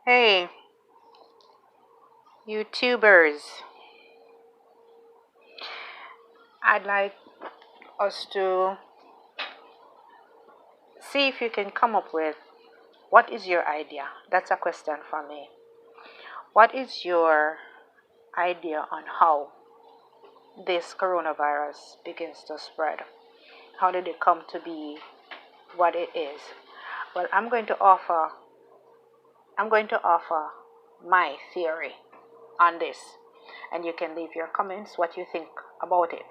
Hey, YouTubers, I'd like us to see if you can come up with what is your idea? That's a question for me. What is your idea on how this coronavirus begins to spread? How did it come to be what it is? Well, I'm going to offer my theory on this, and you can leave your comments what you think about it.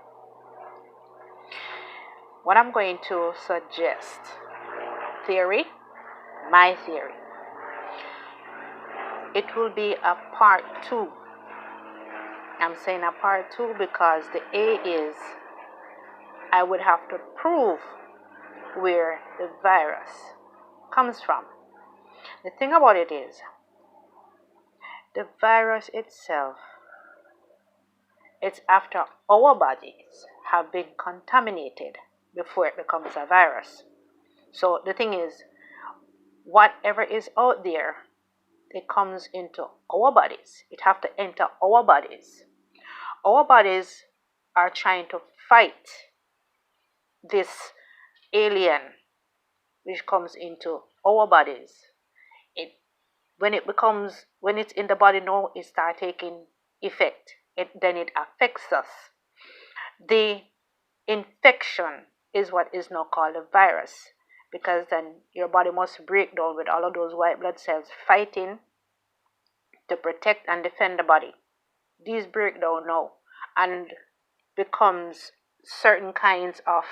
What I'm going to suggest, theory, my theory, it will be a part two. I'm saying a part two because the A is I would have to prove where the virus comes from. The thing about it is, the virus itself, it's after our bodies have been contaminated before it becomes a virus. So the thing is, whatever is out there, it comes into our bodies. It have to enter our bodies. Our bodies are trying to fight this alien which comes into our bodies. It when it's in the body now, it start taking effect. Then it affects us. The infection is what is now called a virus, because then your body must break down with all of those white blood cells fighting to protect and defend the body. These break down now and becomes certain kinds of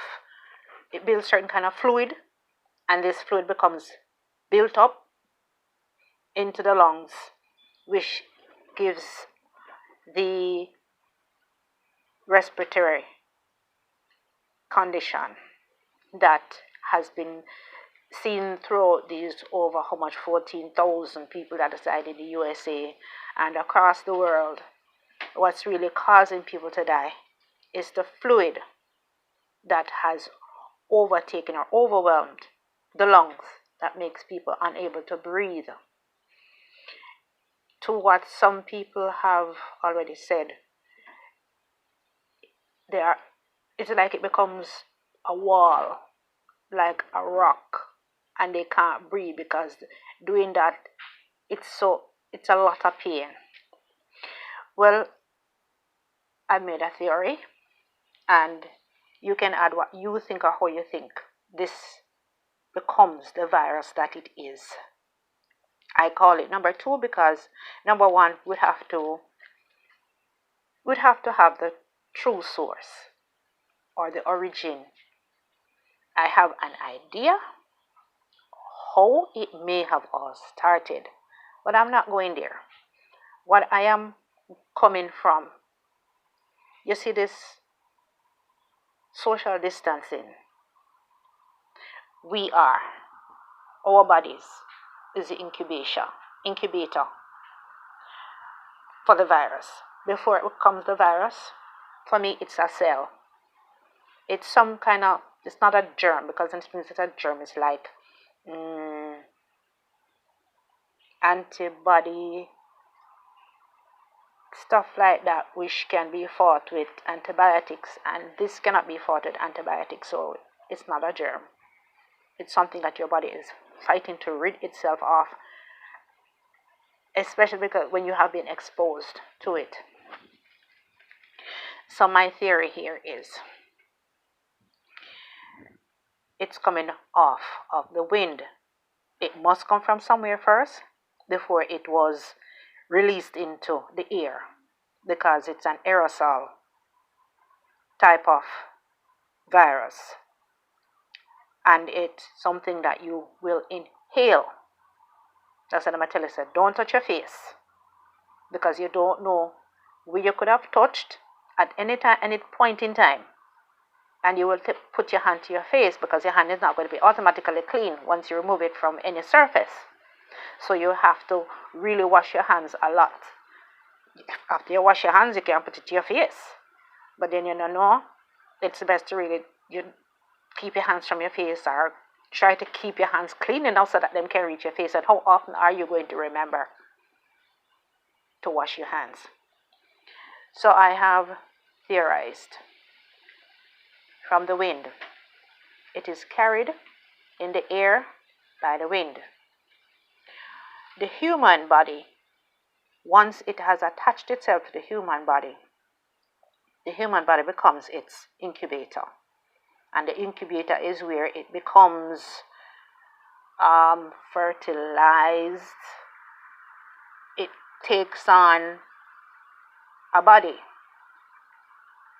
it builds certain kind of fluid, and this fluid becomes built up into the lungs, which gives the respiratory condition that has been seen throughout these over how much 14,000 people that died in the USA and across the world. What's really causing people to die is the fluid that has overtaken or overwhelmed the lungs that makes people unable to breathe. To what some people have already said, it's like it becomes a wall, like a rock, and they can't breathe because doing that it's a lot of pain. Well, I made a theory, and you can add what you think or how you think this becomes the virus that it is. I call it number two because number one we'd have to have the true source or the origin. I have an idea how it may have all started, but I'm not going there. What I am coming from, you see this social distancing. We are, our bodies is the incubator for the virus. Before it becomes the virus, for me it's a cell. It's some kind of, it's not a germ because it's a germ, it's like antibody stuff like that, which can be fought with antibiotics, and this cannot be fought with antibiotics, so it's not a germ. It's something that your body is fighting to rid itself of, especially because when you have been exposed to it. So my theory here is it's coming off of the wind. It must come from somewhere first before it was released into the air, because it's an aerosol type of virus, and it's something that you will inhale. That's what I'm telling you. Don't touch your face, because you don't know where you could have touched at any time, any point in time, and you will put your hand to your face because your hand is not going to be automatically clean once you remove it from any surface. So you have to really wash your hands a lot. After you wash your hands, you can put it to your face, but then you know it's best to really you keep your hands from your face or Try to keep your hands clean enough so that them can reach your face. And how often are you going to remember to wash your hands? So I have theorized from the wind. It is carried in the air by the wind. The human body, once it has attached itself to the human body becomes its incubator. And the incubator is where it becomes fertilized. It takes on a body.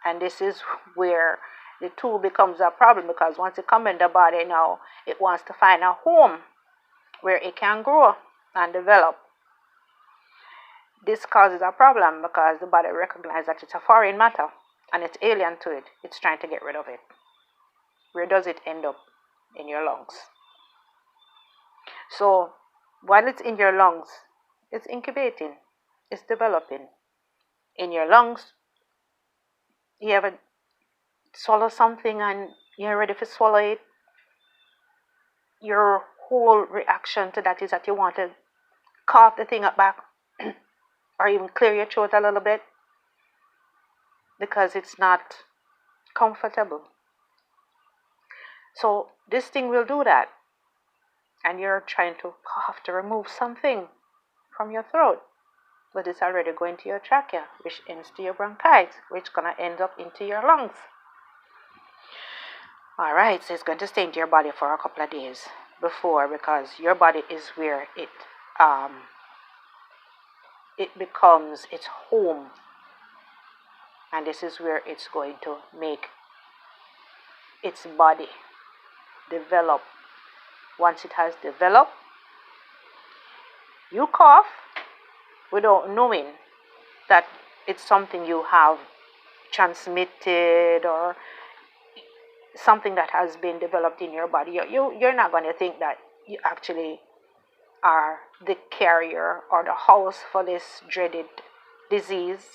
And this is where the two becomes a problem, because once it comes in the body now, it wants to find a home where it can grow and develop. This causes a problem because the body recognizes that it's a foreign matter and it's alien to it. It's trying to get rid of it. Where does it end up? In your lungs. So while it's in your lungs, it's incubating, it's developing. In your lungs, you ever swallow something and you're ready to swallow it? Your whole reaction to that is that you want to cough the thing up back or even clear your throat a little bit because it's not comfortable. So this thing will do that. And you're trying to cough to remove something from your throat, but it's already going to your trachea, which ends to your bronchitis, which is going to end up into your lungs. All right, so it's going to stay into your body for a couple of days before, because your body is where it becomes its home, and this is where it's going to make its body develop. Once it has developed, you cough without knowing that it's something you have transmitted or something that has been developed in your body. You're not going to think that you actually are the carrier or the host for this dreaded disease,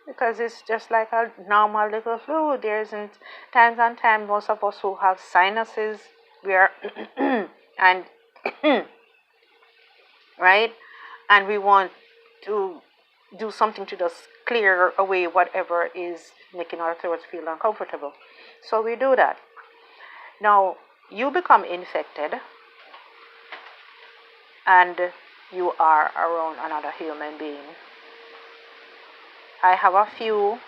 because it's just like a normal little flu. There isn't times and times most of us who have sinuses, we are and right, and we want to do something to just clear away whatever is making our throats feel uncomfortable. So we do that. Now you become infected and you are around another human being. I have a few,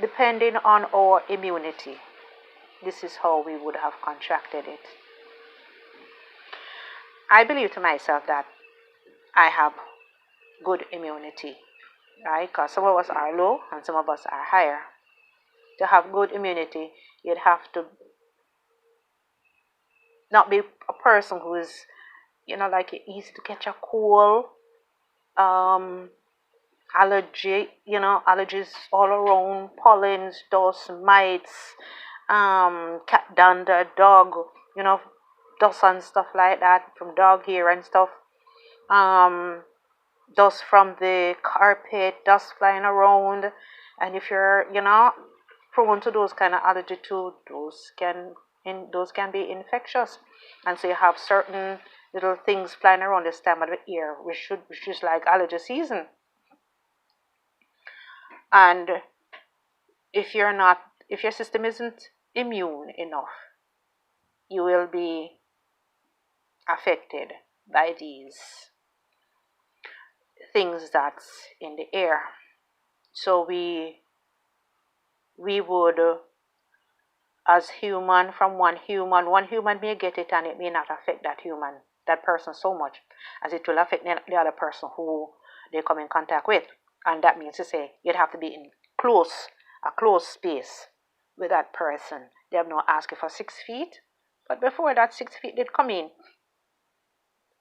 depending on our immunity, this is how we would have contracted it. I believe to myself that I have good immunity, right? Because some of us are low and some of us are higher. To have good immunity, you'd have to not be a person who is, like easy to catch a cold, allergy, allergies all around, pollens, dust, mites, cat dander, dog, dust and stuff like that from dog hair and stuff, dust from the carpet, dust flying around. And if you're, prone to those kind of allergy too, those can be infectious. And so you have certain little things flying around this time of the year, which is like allergy season. And if your system isn't immune enough, you will be affected by these things that's in the air. So we would, as human, from one human may get it and it may not affect that person so much as it will affect the other person who they come in contact with. And that means to say you'd have to be in a close space with that person. They have not asked you for 6 feet, but before that 6 feet did come in,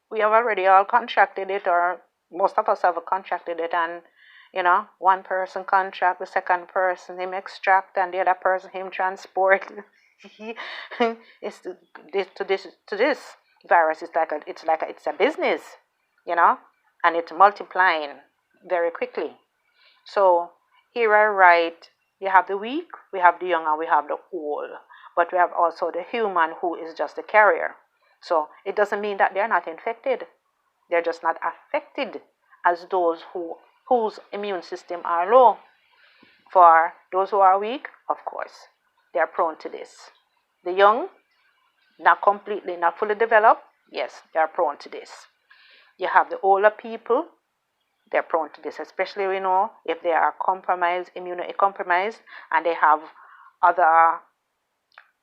we have already all contracted it, or most of us have contracted it, and one person contract, the second person him extract, and the other person him transport. It's to this virus. It's a business, and it's multiplying very quickly. So here I write, you have the weak, we have the young, and we have the old. but we have also the human who is just a carrier. So it doesn't mean that they're not infected. They're just not affected as those whose immune system are low. For those who are weak, of course, they are prone to this. The young, not completely, not fully developed, yes, they are prone to this. You have the older people, they're prone to this, especially if they are compromised, immunocompromised, and they have other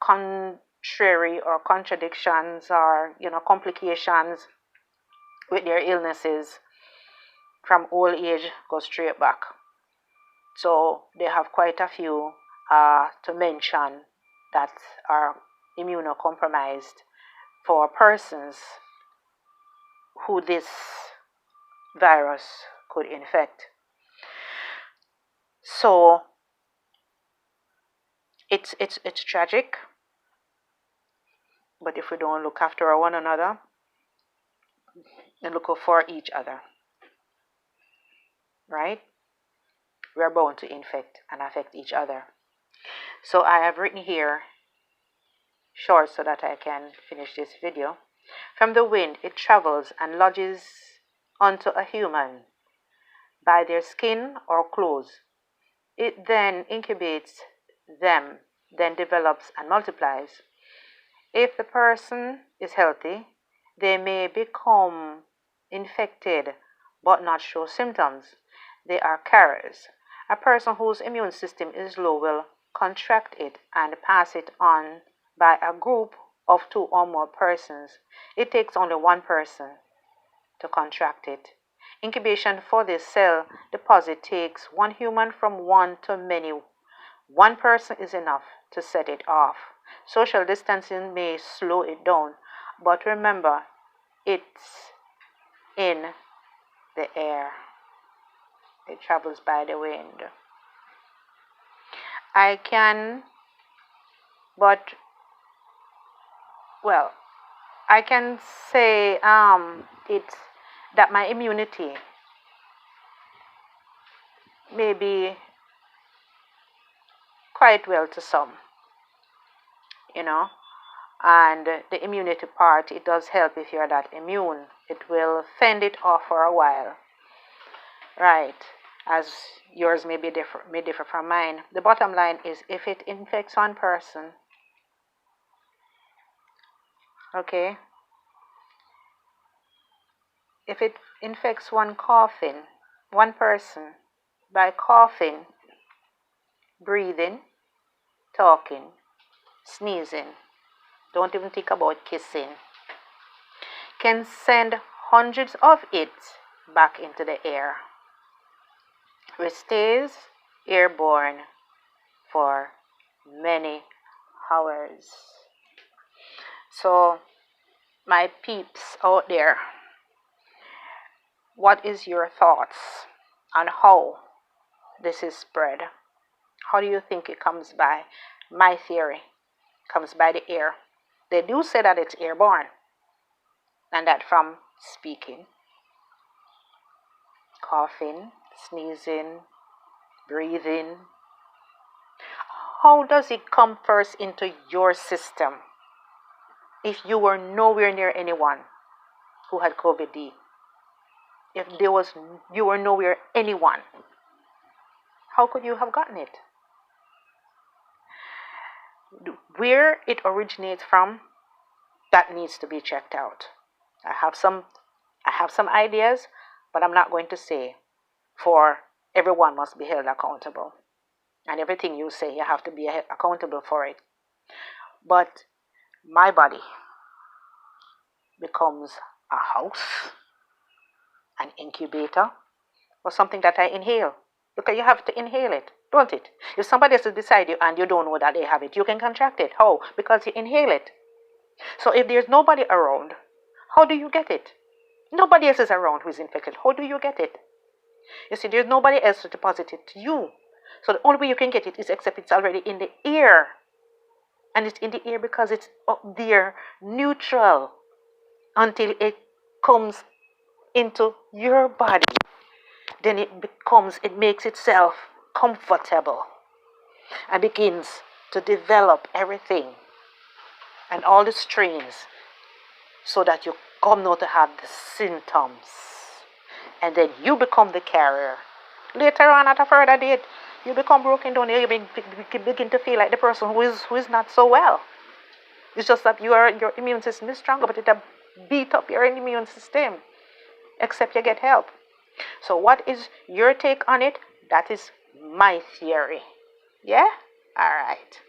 contrary or contradictions or complications with their illnesses from old age go straight back. So they have quite a few to mention that are immunocompromised for persons who this virus could infect. So it's tragic, but if we don't look after one another and look for each other, right, we are bound to infect and affect each other. So I have written here short so that I can finish this video. From the wind it travels and lodges onto a human by their skin or clothes. It then incubates them, then develops and multiplies. If the person is healthy, they may become infected but not show symptoms. They are carriers. A person whose immune system is low will contract it and pass it on by a group of 2 or more persons. It takes only one person to contract it. Incubation for this cell deposit takes one human from one to many. One person is enough to set it off. Social distancing may slow it down, but remember, it's in the air. It travels by the wind. I can say it's that my immunity may be quite well to some, and the immunity part, it does help if you're that immune. It will fend it off for a while, right? As yours may differ from mine. The bottom line is, if it infects one person, okay, if it infects one person by coughing, breathing, talking, sneezing, don't even think about kissing, can send hundreds of it back into the air, which stays airborne for many hours. So, my peeps out there, what is your thoughts on how this is spread? How do you think it comes by? My theory comes by the air. They do say that it's airborne, and that from speaking, coughing, sneezing, breathing. How does it come first into your system if you were nowhere near anyone who had COVID-19? If you were nowhere anyone, how could you have gotten it? Where it originates from, that needs to be checked out. I have some ideas, but I'm not going to say, for everyone must be held accountable. And everything you say, you have to be accountable for it. But my body becomes a house, an incubator, or something that I inhale. Because you have to inhale it, don't it? If somebody else is beside you and you don't know that they have it, you can contract it. How? Because you inhale it. So if there's nobody around, how do you get it? Nobody else is around who is infected. How do you get it? You see, there's nobody else to deposit it to you. So the only way you can get it is except it's already in the air. And it's in the air because it's up there, neutral, until it comes into your body. Then it makes itself comfortable and begins to develop everything and all the strains so that you come now to have the symptoms. And then you become the carrier. Later on, at a further date, you become broken down. You begin to feel like the person who is not so well. It's just that your immune system is stronger, but it beat up your immune system, except you get help. So what is your take on it? That is my theory. Yeah? All right.